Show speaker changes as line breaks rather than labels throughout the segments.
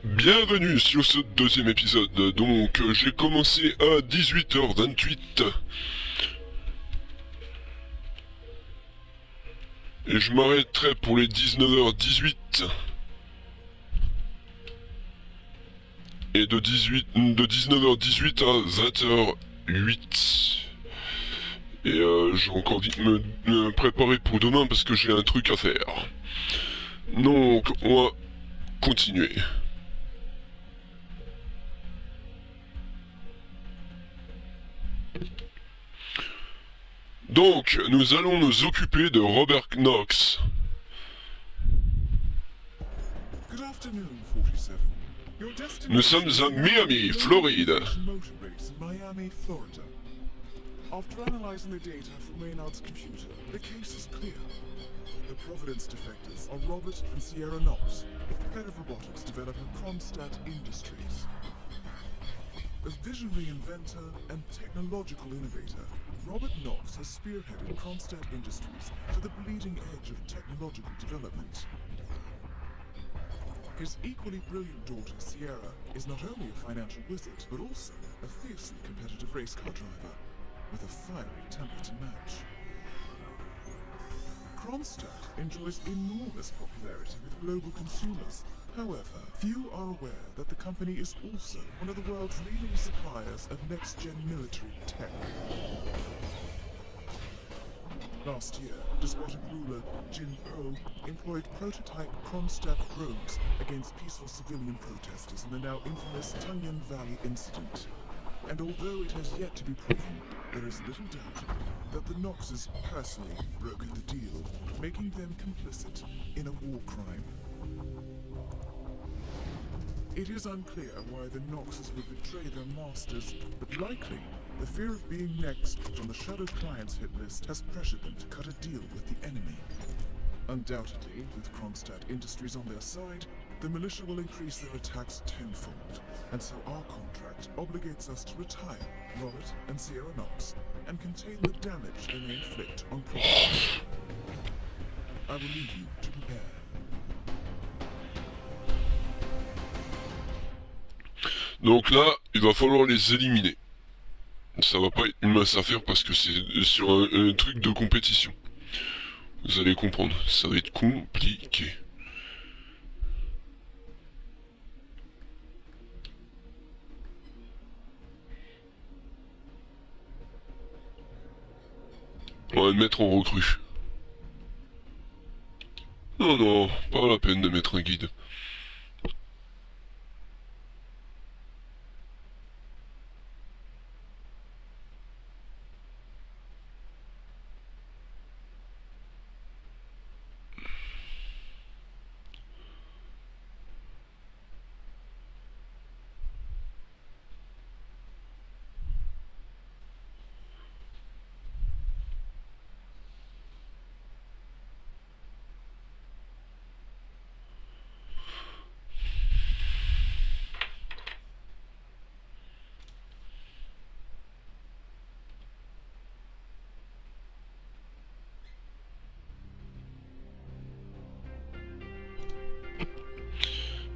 Bienvenue sur ce deuxième épisode. Donc j'ai commencé à 18h28 et je m'arrêterai pour les 19h18 et de 19h18 à 20h08. Et j'ai encore dit me préparer pour demain parce que j'ai un truc à faire. Donc on va continuer. Donc, nous allons nous occuper de Robert Knox. Nous sommes à Miami, Floride.
After analyzing the data from Maynard's computer, the case is clear. The Providence defectors are Robert and Sierra Knox, head of robotics developer Kronstadt Industries. A visionary inventor and technological innovator, Robert Knox has spearheaded Kronstadt Industries to the bleeding edge of technological development. His equally brilliant daughter, Sierra, is not only a financial wizard, but also a fiercely competitive race car driver, with a fiery temper to match. Kronstadt enjoys enormous popularity with global consumers. However, few are aware that the company is also one of the world's leading suppliers of next-gen military tech. Last year, despotic ruler Jin Ho employed prototype Kronstadt drones against peaceful civilian protesters in the now infamous Tungan Valley incident. And although it has yet to be proven, there is little doubt that the Knoxes personally brokered the deal, making them complicit in a war crime. It is unclear why the Knoxes would betray their masters, but likely the fear of being next on the Shadowed Clients hit list has pressured them to cut a deal with the enemy. Undoubtedly, with Kronstadt Industries on their side, the militia will increase their attacks tenfold, and so our contract obligates us to retire Robert and Sierra Knox and contain the damage they may inflict on property. I will leave you to prepare.
Donc là, il va falloir les éliminer. Ça va pas être une mince affaire parce que c'est sur un truc de compétition. Vous allez comprendre, ça va être compliqué. On va le mettre en recrue. Non, non, pas la peine de mettre un guide.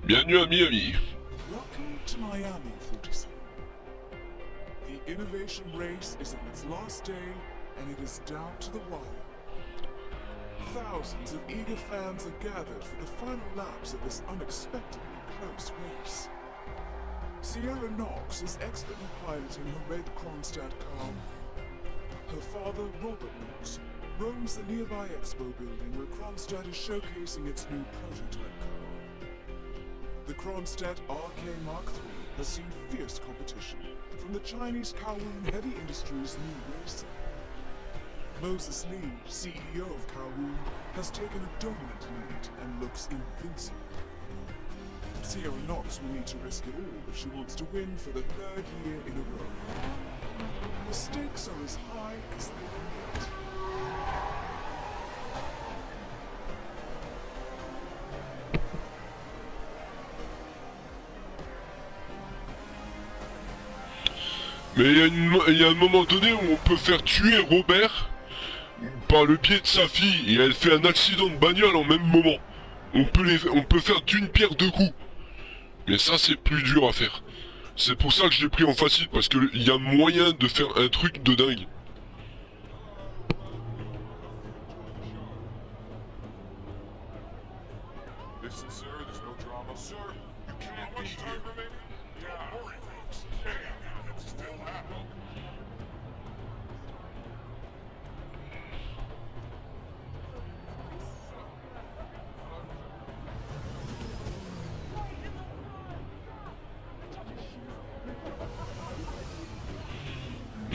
Bienvenue à Miami.
Welcome to Miami, 47. The innovation race is in its last day, and it is down to the wire. Thousands of eager fans are gathered for the final laps of this unexpectedly close race. Sierra Knox is expertly piloting her red Kronstadt car. Her father, Robert Knox, roams the nearby expo building where Kronstadt is showcasing its new prototype car. The Kronstadt RK Mark III has seen fierce competition from the Chinese Kowloon Heavy Industries new racer. Moses Lee, CEO of Kowloon, has taken a dominant lead and looks invincible. Sierra Knox will need to risk it all if she wants to win for the third year in a row. The stakes are as high as they can get.
Mais il y a un moment donné où on peut faire tuer Robert par le biais de sa fille et elle fait un accident de bagnole en même moment. On peut faire d'une pierre deux coups. Mais ça c'est plus dur à faire. C'est pour ça que je l'ai pris en facile, parce que il y a moyen de faire un truc de dingue.
Listen, sir, there's no drama. Sir, you can't be here. Yeah, worry, folks. Hey, it's still happening.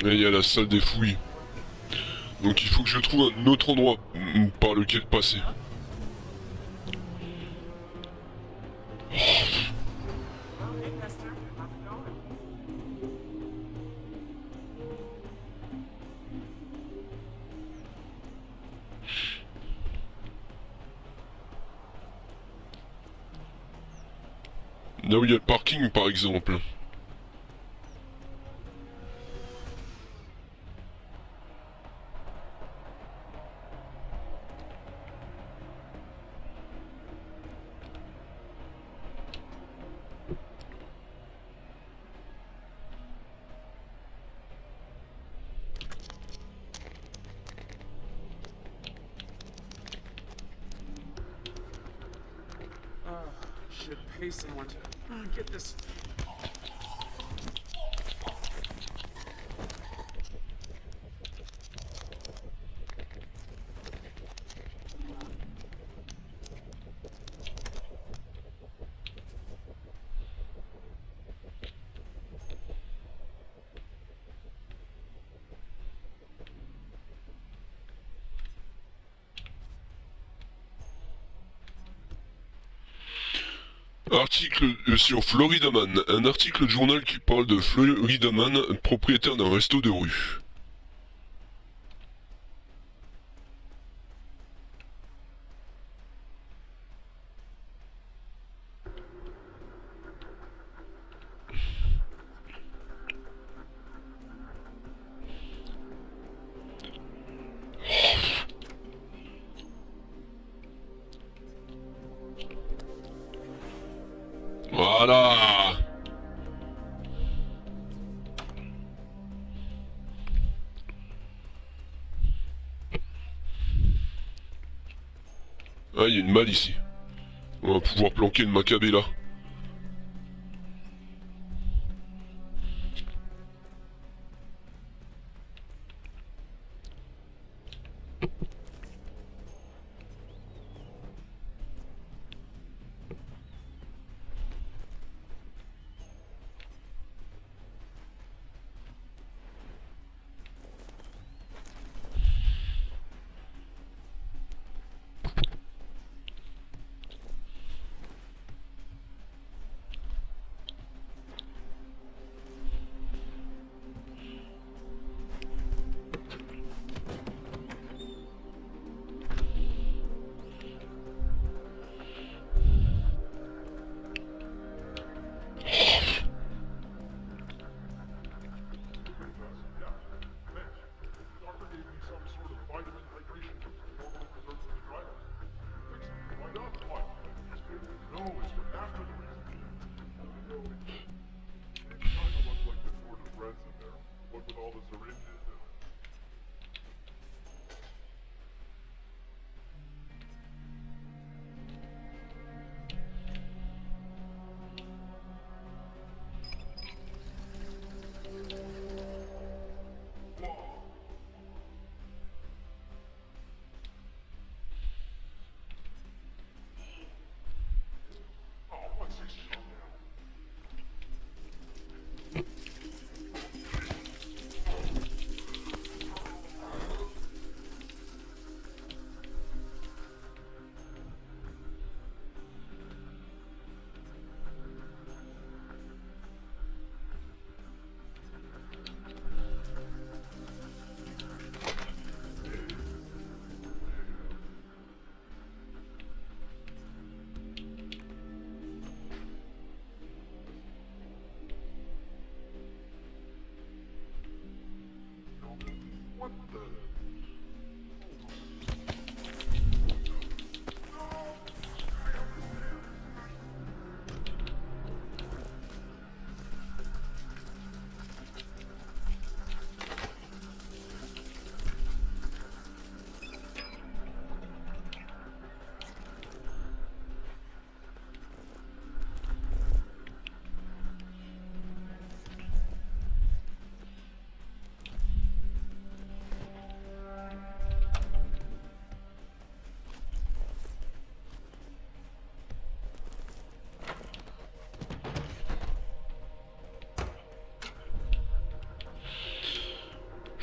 Et il y a la salle des fouilles. Donc il faut que je trouve un autre endroit par lequel passer. Là où il y a le parking par exemple.
Should pay someone to get this.
Article sur Floridaman, un article de journal qui parle de Floridaman, propriétaire d'un resto de rue. Voilà. Ah, il y a une malle ici. On va pouvoir planquer le macabé là.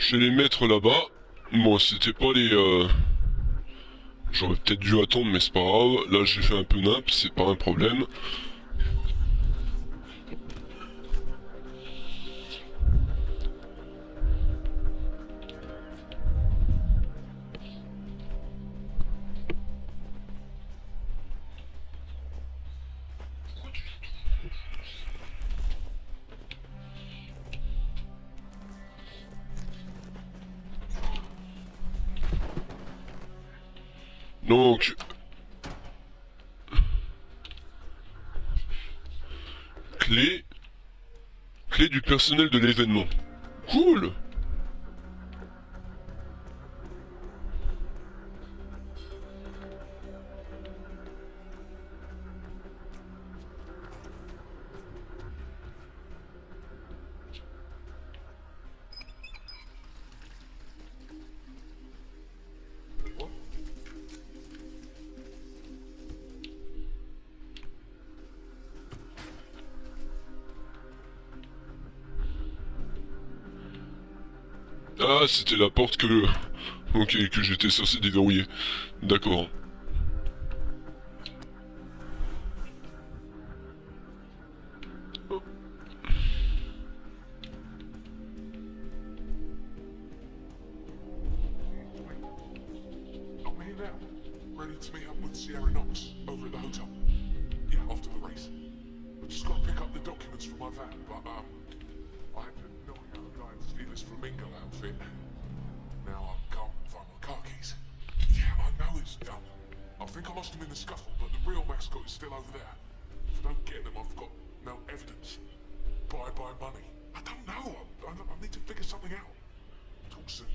Je vais les mettre là-bas. Bon, c'était pas les... J'aurais peut-être dû attendre, mais c'est pas grave. Là, j'ai fait un peu nimp, c'est pas un problème. Donc... Clé... Clé du personnel de l'événement. Cool! Ah, c'était la porte que... Ok, que j'étais censé déverrouiller. D'accord.
I'm here now, ready to meet up with Sierra Knox over at the hotel. Yeah, after the race. I just got to pick up the documents from my van, but I had to knock out a guy and steal his flamingo outfit. Now I can't find my car keys. Yeah, I know it's done. I think I lost them in the scuffle, but the real mascot is still over there. If I don't get them, I've got no evidence. Bye-bye money. I don't know. I need to figure something out. Talk soon.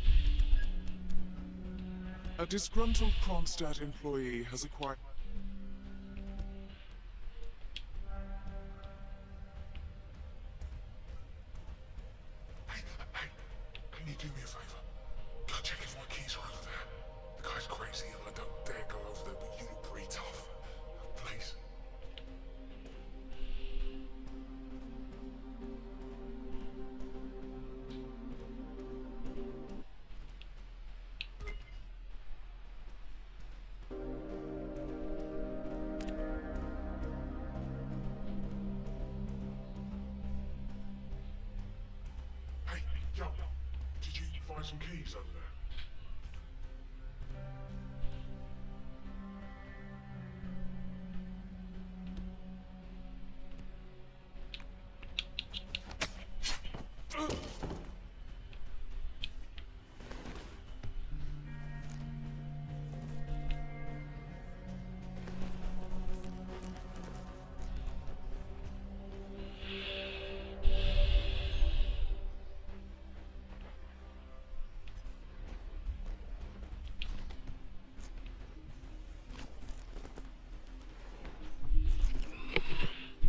A disgruntled Kronstadt employee has acquired... Hey, can you do me a favor? Go check if my keys are over there. The guy's crazy and I don't dare go over there, but you look pretty tough. Please. Hey, Joe, did you find some keys over there?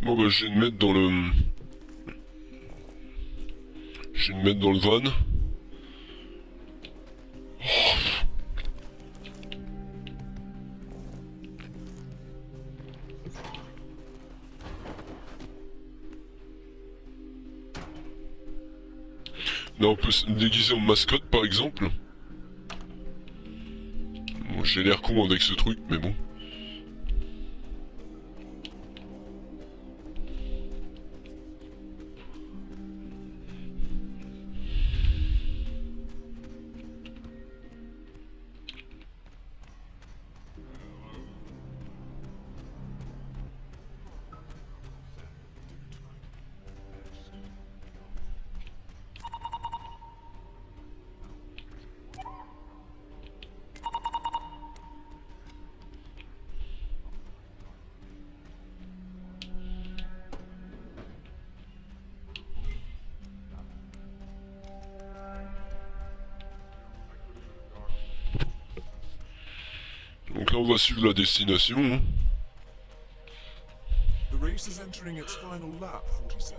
Bon bah je vais le mettre dans le... Je vais le mettre dans le van. Là on peut se déguiser en mascotte par exemple. Bon, j'ai l'air con avec ce truc, mais bon. Donc là on va suivre la destination. Hein.
The race is entering its final lap, 47.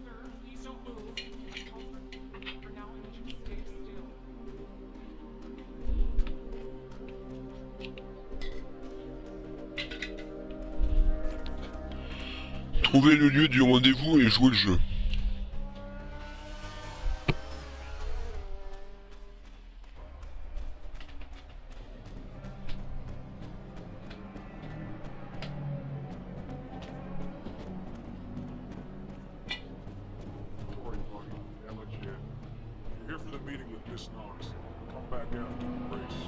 Sir, please don't move. For now, I need you to stay still.
trouver le lieu du rendez-vous et jouer le jeu.
Sorry, buddy. Emma Jen. You're here for the meeting with Miss Knox. Come back after the race.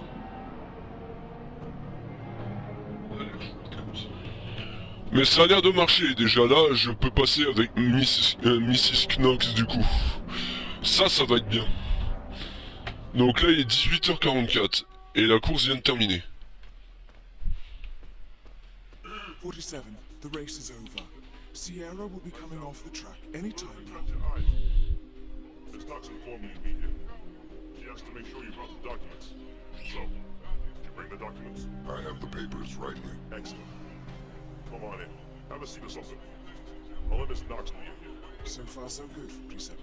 Mais ça a l'air de marcher, déjà là, je peux passer avec Mrs. Knox du coup. Ça va être bien. Donc là, il est 18h44, et la course vient de terminer.
47. The race is over. Sierra will be coming off the track anytime now.
Miss Knox informed me to be here. She asked to make sure you brought the documents. So, did you bring the documents?
I have the papers right here.
Excellent. Come on in. Have a seat or something. I'll let Miss Knox know you're here.
So far, so good, 47.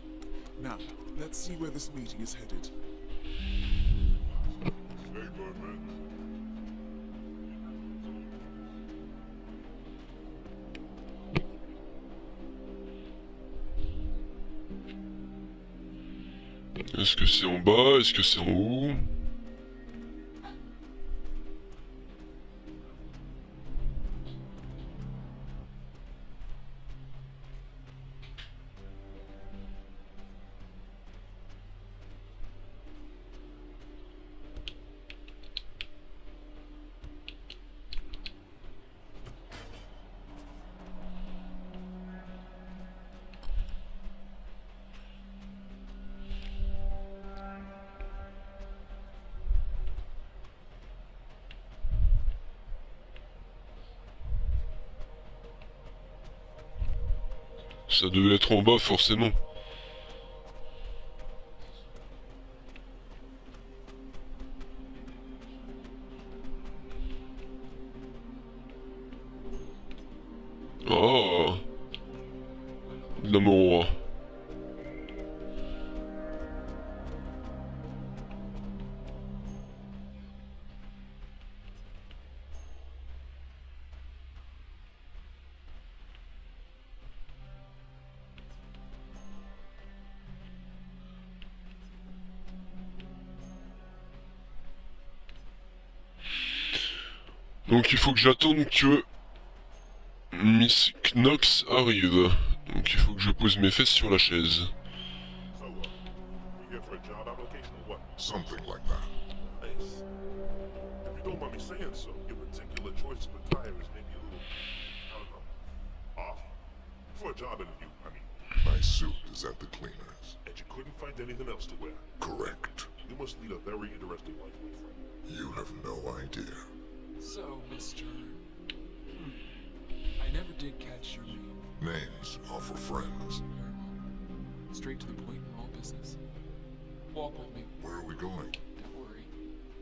Now, let's see where this meeting is headed.
Hey, Birdman.
Est-ce que c'est en bas? Est-ce que c'est en haut? Ça devait être en bas forcément. Oh, l'amour. Donc il faut que j'attende que Miss Knox arrive. Donc il faut que je pose mes fesses sur la chaise.
So, you here for a job application or what?
Something like that.
Nice. If you don't mind me saying so, your particular choice of attire is maybe a little, I don't know, off. For a job interview, I mean.
My suit is at the cleaners.
And you couldn't find anything else to wear.
Correct.
You must lead a very interesting life, my friend.
You have no idea.
So, Mr. I never did catch your name.
Names are for friends.
Straight to the point in all business. Walk with me.
Where are we going?
Don't worry.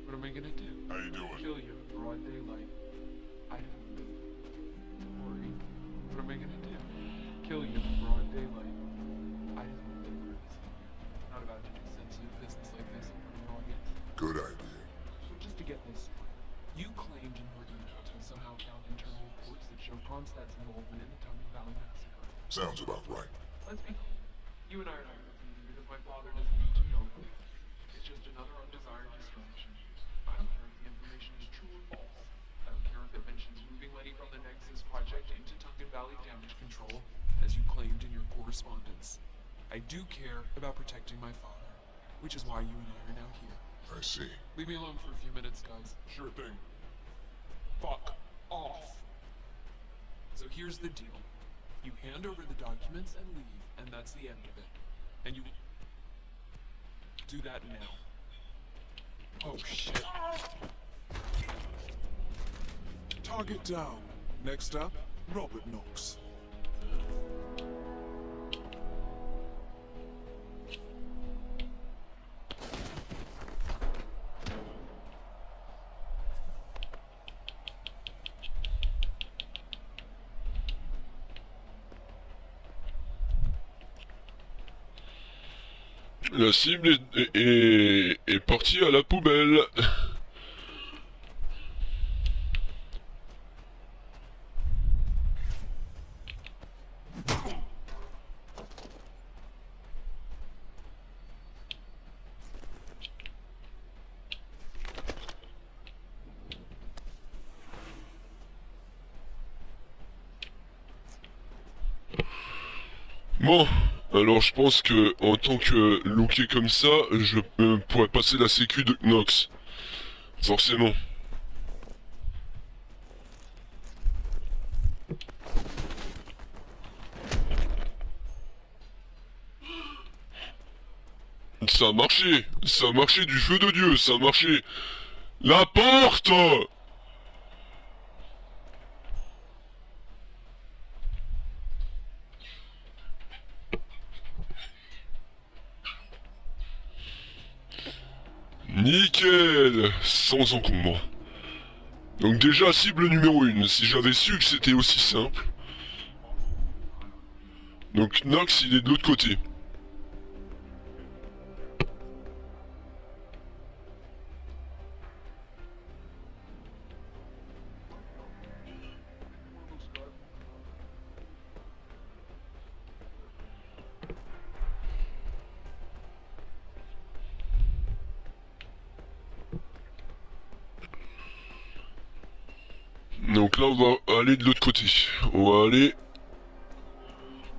What am I gonna do?
How you doing?
Kill you in broad daylight. I don't worry. What am I gonna do? Kill you in broad daylight. I don't know. Not about to do sensitive business like this in front of an audience.
Good idea.
So just to get this straight, you claimed in your email to somehow found internal reports that show Kronstadt's involvement in the Tongue Valley massacre.
Sounds about right.
Let's be clear. You and I are not confused because my father doesn't need to know this. It's just another undesired distraction. I don't care if the information is true or false. I don't care if it mentions moving money from the Nexus project into Tongue Valley damage control, as you claimed in your correspondence. I do care about protecting my father, which is why you and I are now here.
I see.
Leave me alone for a few minutes, guys.
Sure thing.
Fuck off. So here's the deal. You hand over the documents and leave, and that's the end of it. And you do that now. Oh shit.
Target down. Next up, Robert Knox.
La cible est partie à la poubelle. Bon, alors je pense que en tant que looké comme ça, je pourrais passer la sécu de Knox. Forcément. Ça a marché du feu de Dieu, ça a marché. La porte! Nickel! Sans encombre. Donc déjà, cible numéro 1, si j'avais su que c'était aussi simple. Donc Nox, il est de l'autre côté. Donc là, on va aller de l'autre côté. On va aller...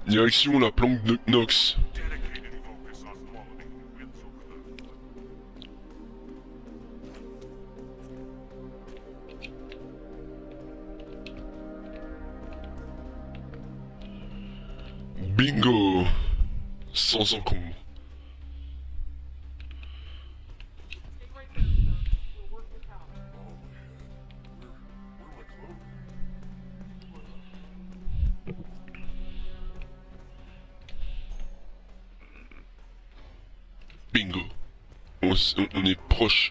Direction la planque de Nox.
Dedicated focus on quality wins over the...
Bingo! Sans encombre.
Stay right there, sir. We'll work this out.
Where my clothes?
Bingo. On est proche.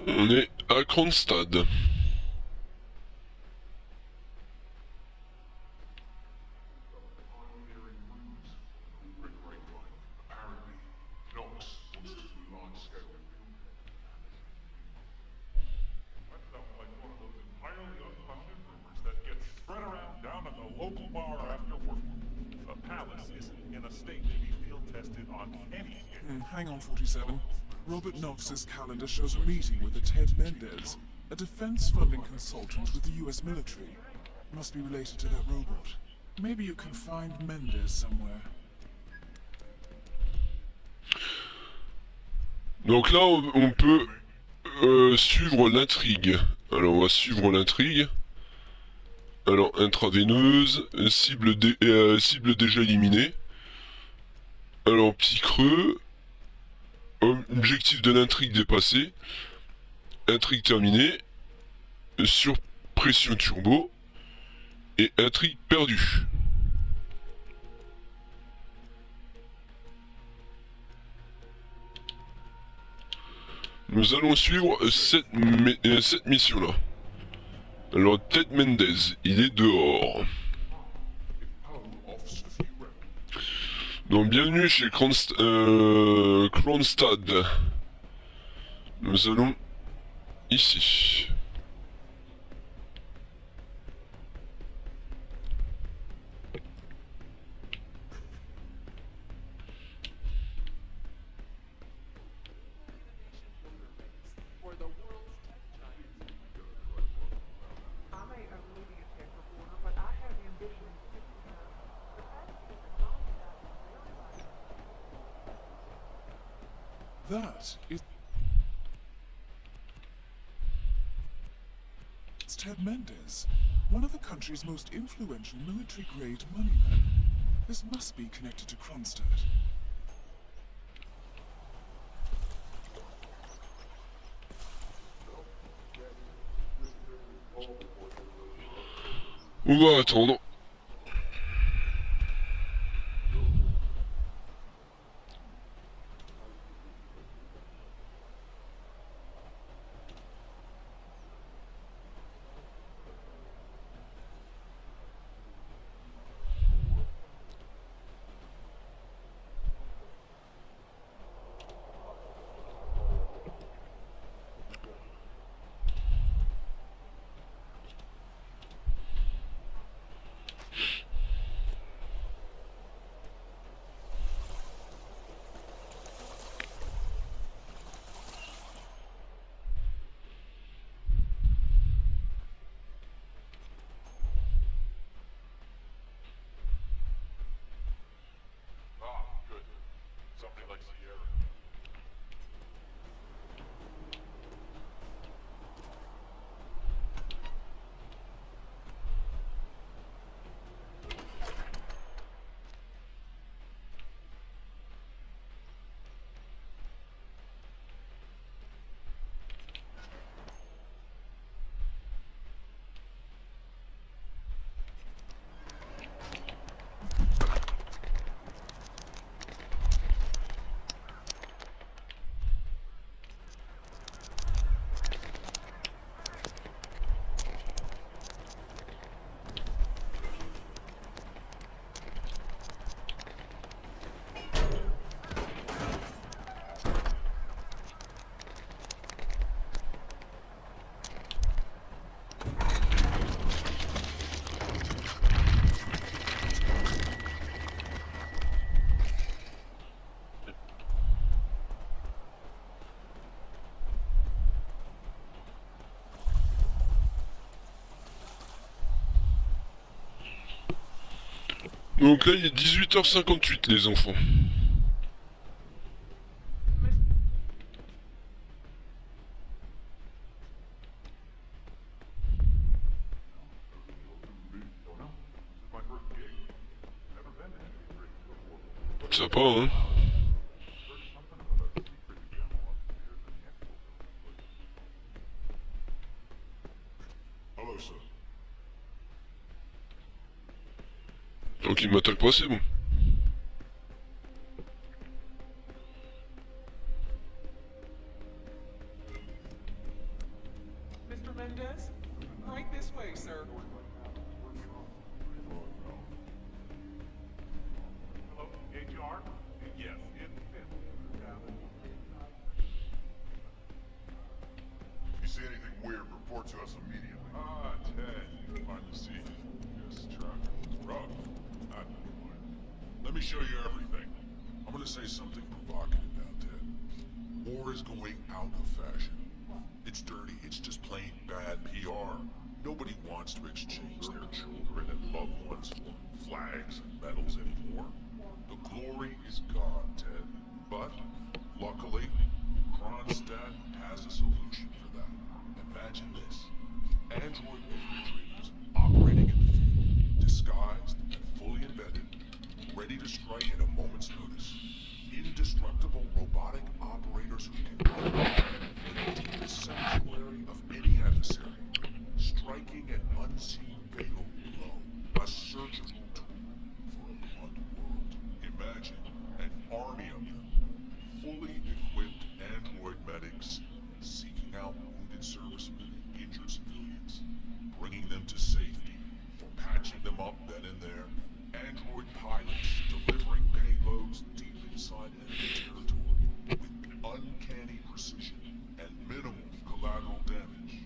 On est à Kronstadt.
Apparently, Knox wants to do large-scale That sounds like one of those entirely unfounded rumors that gets spread around down at the local bar after work. A palace isn't in a state to be field-tested on any
Hang on, 47. Robert Knox's calendar shows a meeting with a Ted Mendez, a defense funding consultant with the US military. Must be related to that robot. Maybe you can find Mendez somewhere.
Donc là, on peut suivre l'intrigue. Alors, on va suivre l'intrigue. Alors, intraveineuse, cible déjà éliminée. Alors, petit creux. Objectif de l'intrigue dépassé. Intrigue terminée. Sur pression turbo. Et intrigue perdue. Nous allons suivre cette mission-là. Alors, Ted Mendez, il est dehors. Donc, bienvenue chez Kronstadt. Nous allons ici.
For the world's tech giants. I may have leading a tech reporter, but I have ambition in particular. The fact that Kronstadt is very likely.
That is... It's Ted Mendez, one of the country's most influential military-grade moneymen. This must be connected to Kronstadt.
On va attendre. Donc là, il est 18h58, les enfants. Sympa, hein?
Hello, sir.
Donc il m'attaque pas, c'est bon.
Mr. Mendez? Right this way, sir.
Hello, HR? Yes, it's Finn.
If you see anything weird, report to us immediately.
Ah, Ted, you finally see it. This traffic was rough. Not fun.
Let me show you everything. I'm gonna say something provocative now, Ted. War is going out of fashion. It's dirty, it's just plain bad PR. Nobody wants to exchange their children and loved ones for flags and medals anymore. The glory is gone, Ted. But, luckily, Kronstadt has a solution for that. Imagine this. Android infiltrators operating in the field, disguised and fully embedded, ready to strike at a moment's notice. Indestructible robotic operators who can penetrate the deepest sanctuary of any adversary, striking an unseen fatal blow, a surgical tool for a blunt world. Imagine an army of them, fully equipped android medics, seeking out wounded servicemen and injured civilians, bringing them to safety, or patching them up then and there. Android pilots delivering payloads deep inside enemy territory with uncanny precision and minimal collateral damage.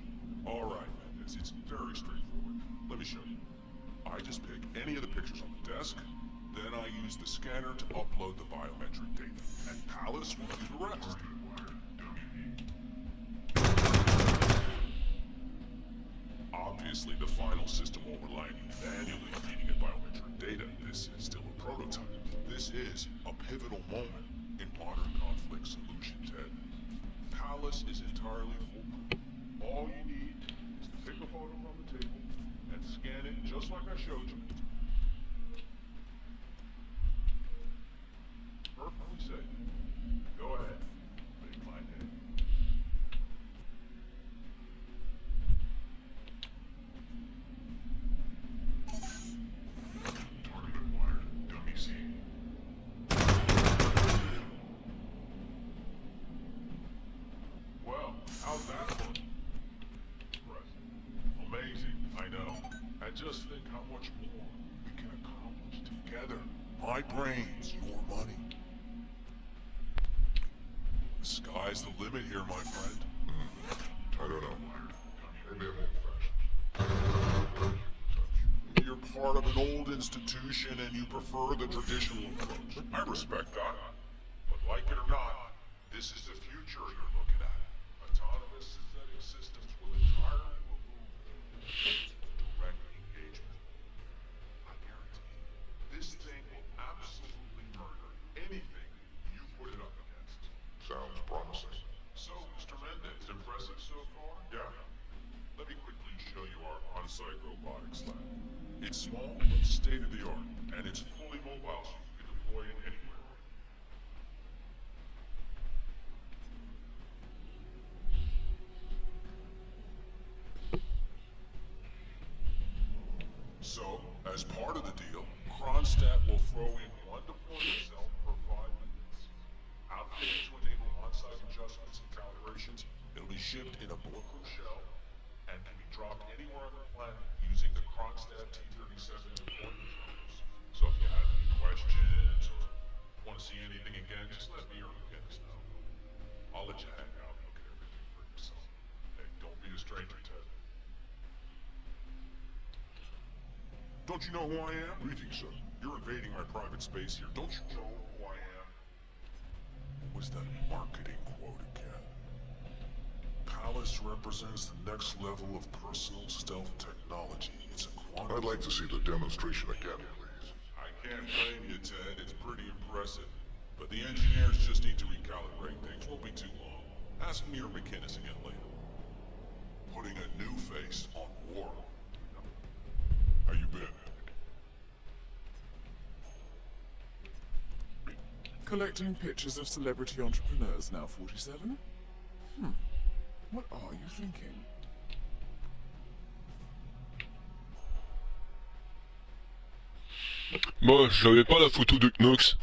Alright, Mendez, it's very straightforward. Let me show you. I just pick any of the pictures on the desk, then I use the scanner to upload the biometric data, and Palace will do the rest. Obviously, the final system will rely on you manually feeding it biometric data. This is still a prototype. This is a pivotal moment in modern conflict solution, Ted. Palace is entirely foolproof. All you need is to take a photo from the table and scan it just like I showed you. Perfectly safe. Go ahead. Make my day. Target acquired. Dummy C. Well, how's that one? Impressive. Amazing, I know. And just think how much more we can accomplish together. My brains, your money. The sky's the limit here, my friend. I don't know. Maybe I'm old-fashioned. You're part of an old institution and you prefer the traditional approach. I respect that. But like it or not, this is the future you're looking at. Autonomous synthetic systems will entirely remove direct engagement. I guarantee this thing will absolutely murder anything you put it up against. Sounds promising. So, Mr. Mendez, impressive so far? Yeah. Let me quickly show you our on-site robotics lab. It's small, but state-of-the-art, and it's fully mobile, so you can deploy it anywhere. So, as part of the deal, Kronstadt will throw in one deployment cell per 5 minutes. Outfitted to enable on-site adjustments and calibrations, it'll be shipped in a bulletproof shell and can be dropped anywhere on the planet using the Kronstadt T-37 deployment drones. So if you have any questions or want to see anything again, just let me or Lucas know. I'll let you hang out and look at everything for yourself. Hey, don't be a stranger, Ted. Don't you know who I am? Greetings, sir. You're invading my private space here. Don't you know who I am? What was that marketing quote again? Palace represents the next level of personal stealth technology. It's a quantum...
I'd like to see the demonstration again, please.
I
can't blame you, Ted. It's pretty impressive. But the engineers just need to recalibrate things. Won't be too long. Ask Mir McInnes again later. Putting a new face on war. How you been?
Collecting pictures of celebrity entrepreneurs now, 47? What are you thinking?
Moi, j'avais pas la photo de Knox.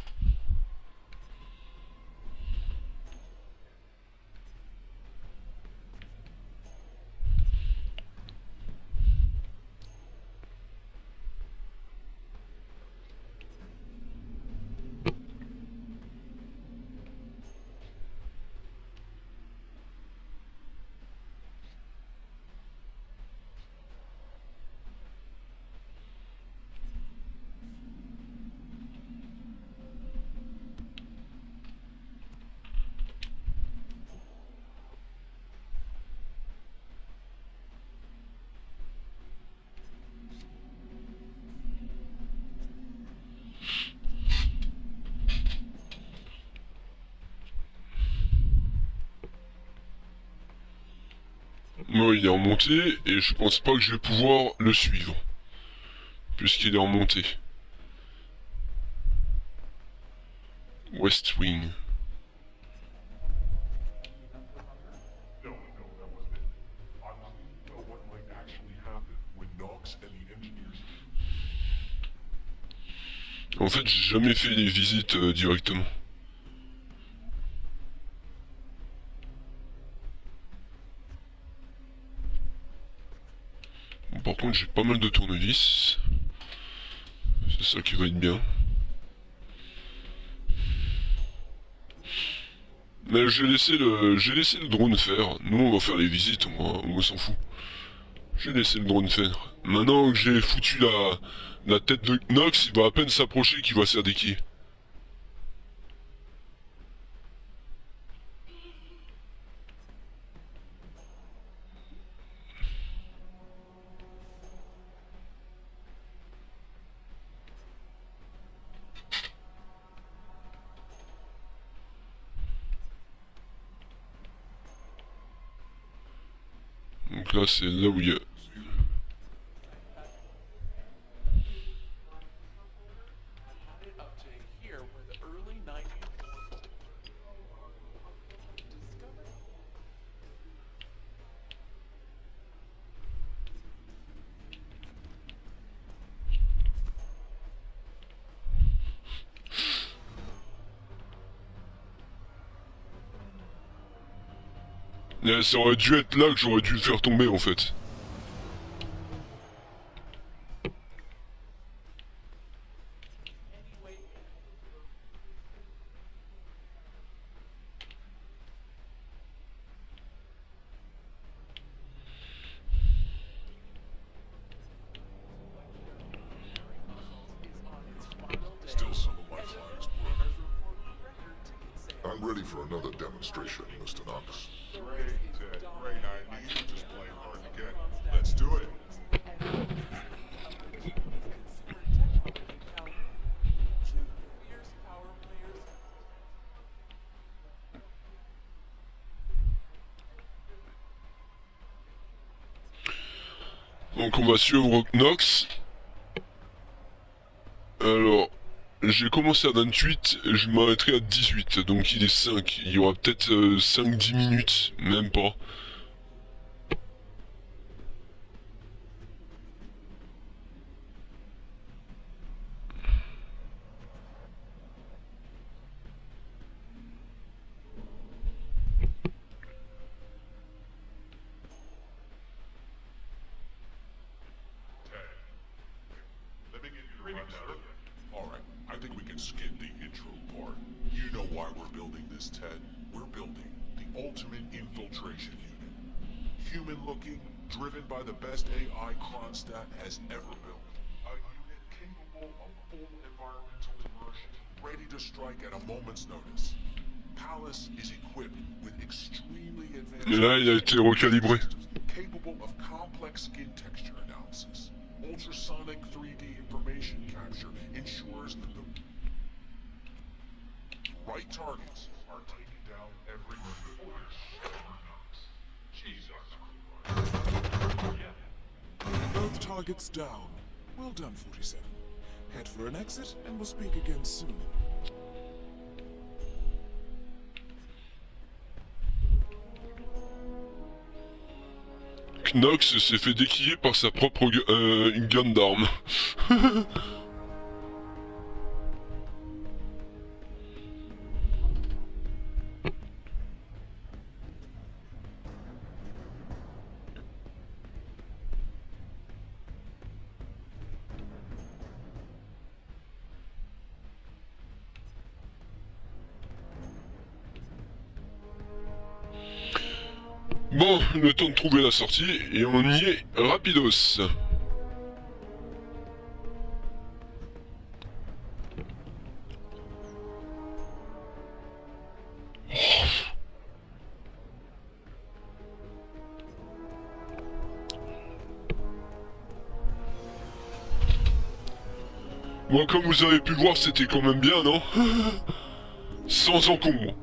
Moi, il est en montée et je pense pas que je vais pouvoir le suivre. Puisqu'il est en montée. West Wing.
No, that wasn't it. I wanted to know what might actually happen when Knox and the engineers.
En fait, j'ai jamais fait les visites directement. Bon, par contre, j'ai pas mal de tournevis. C'est ça qui va être bien. Mais j'ai laissé le drone faire. Nous, on va faire les visites, on s'en fout. J'ai laissé le drone faire. Maintenant que j'ai foutu la tête de Knox, il va à peine s'approcher qu'il va se faire déquiller. Donc là, c'est là où il y a...
Had it up to here where the early 90s discovered.
Ça aurait dû être là que j'aurais dû le faire tomber en fait.
Anyway,
Still some of my finest work. I'm ready for another demonstration, Mr. Knox. Great, Ted. Great. I knew you were just playing hard to get. Let's do it.
Donc on va suivre Knox. Alors, j'ai commencé à 28, je m'arrêterai à 18, donc il est 5. Il y aura peut-être 5-10 minutes, même pas.
Let me give you the rundown. All right, I think we can skip the intro part. You know why we're building this, Ted. We're building the ultimate infiltration unit. Human-looking, driven by the best AI Kronstadt has ever built. A unit capable of full environmental immersion, ready to strike at a moment's notice. Palace is equipped with extremely advanced...
Et là, il a été recalibré.
Capable of complex skin texture analysis, ultrasonic electronic 3D information capture ensures the right targets are taken down every
Both targets down. Well done, 47. Head for an exit, and we'll speak again soon.
Knox s'est fait déquiller par sa propre gun d'armes. Bon, le temps de trouver la sortie, et on y est rapidos. Bon, comme vous avez pu voir, c'était quand même bien, non? Sans encombre.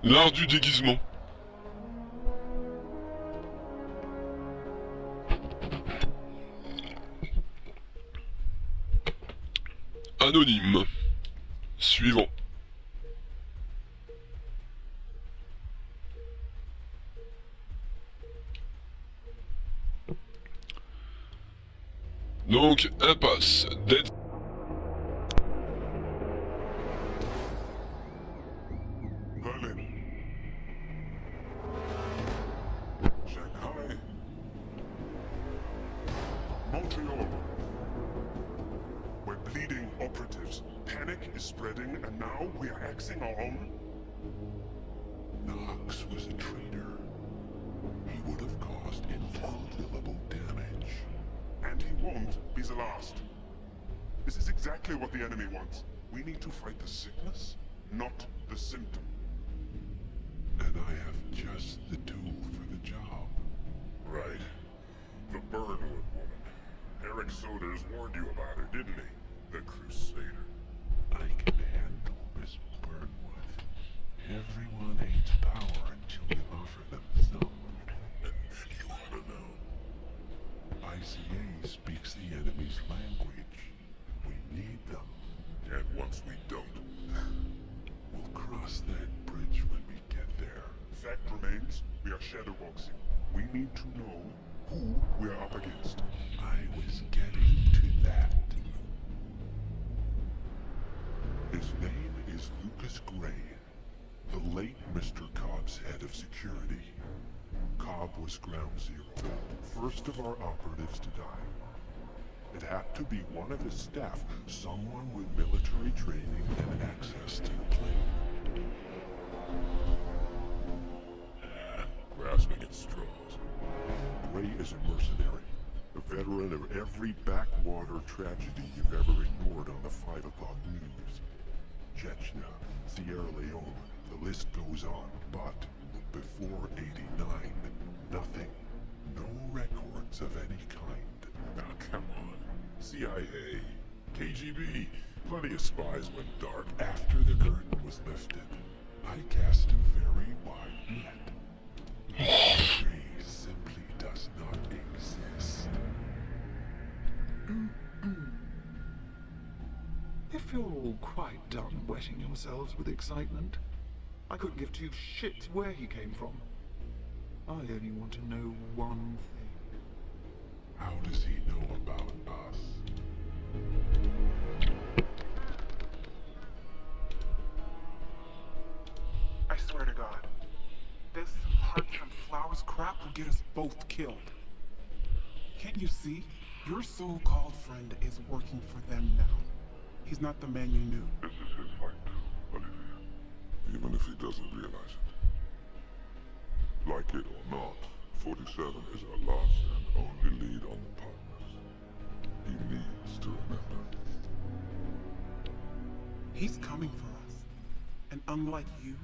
L'art du déguisement. Anonyme. Suivant. Donc, impasse. Dead.
Berlin, Shanghai, Montreal. We're bleeding operatives. Panic is spreading, and now we are axing our own. Knox was a traitor. He would have caused incalculable damage. And he won't be the last. This is exactly what the enemy wants. We need to fight the sickness, not the symptom. And I have just the tool for the job. Right. The Burnwood woman. Eric Soders warned you about her, didn't he? The Crusader. I can handle Miss Burnwood. Everyone hates power until you offer them some. You ought to know. ICA speaks the enemy's language. We need them. And once we don't, we'll cross that bridge when we get there. Fact remains, we are shadowboxing. We need to know who we are up against. I was getting to that. His name is Lucas Gray, the late Mr. Cobb's head of security. Cobb was ground zero, first of our operatives to die. It had to be one of his staff, someone with military training and access to the plane. Grasping at straws. Gray is a mercenary, a veteran of every backwater tragedy you've ever ignored on the 5 o'clock news. Chechnya, Sierra Leone, the list goes on, but before 89, nothing. No records of any kind. Now come on. CIA, KGB, plenty of spies went dark after the curtain was lifted. I cast a very wide net. Gray simply does not exist.
If you're all quite done wetting yourselves with excitement, I couldn't give two shits where he came from. I only want to know one thing.
How does he know about us?
I swear to God, this hearts and flowers crap will get us both killed. Can't you see? Your so-called friend is working for them now. He's not the man you knew.
This is his fight, Olivia. Even if he doesn't realize it. Like it or not, 47 is our last and only lead on the partners. to remember.
He's coming for us. And unlike you,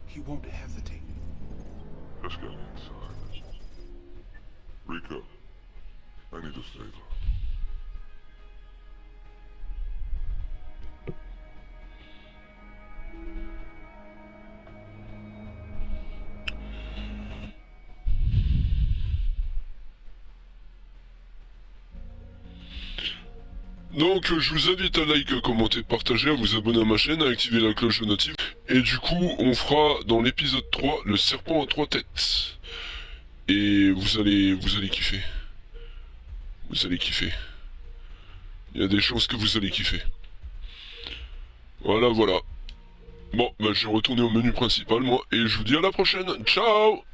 he won't hesitate.
Let's get inside. Rika, I need to stay there.
Donc je vous invite à liker, commenter, partager, à vous abonner à ma chaîne, à activer la cloche de notif. Et du coup, on fera dans l'épisode 3 le serpent à 3 têtes. Et vous allez kiffer. Vous allez kiffer. Il y a des chances que vous allez kiffer. Voilà, voilà. Bon, bah je vais retourner au menu principal moi, et je vous dis à la prochaine. Ciao!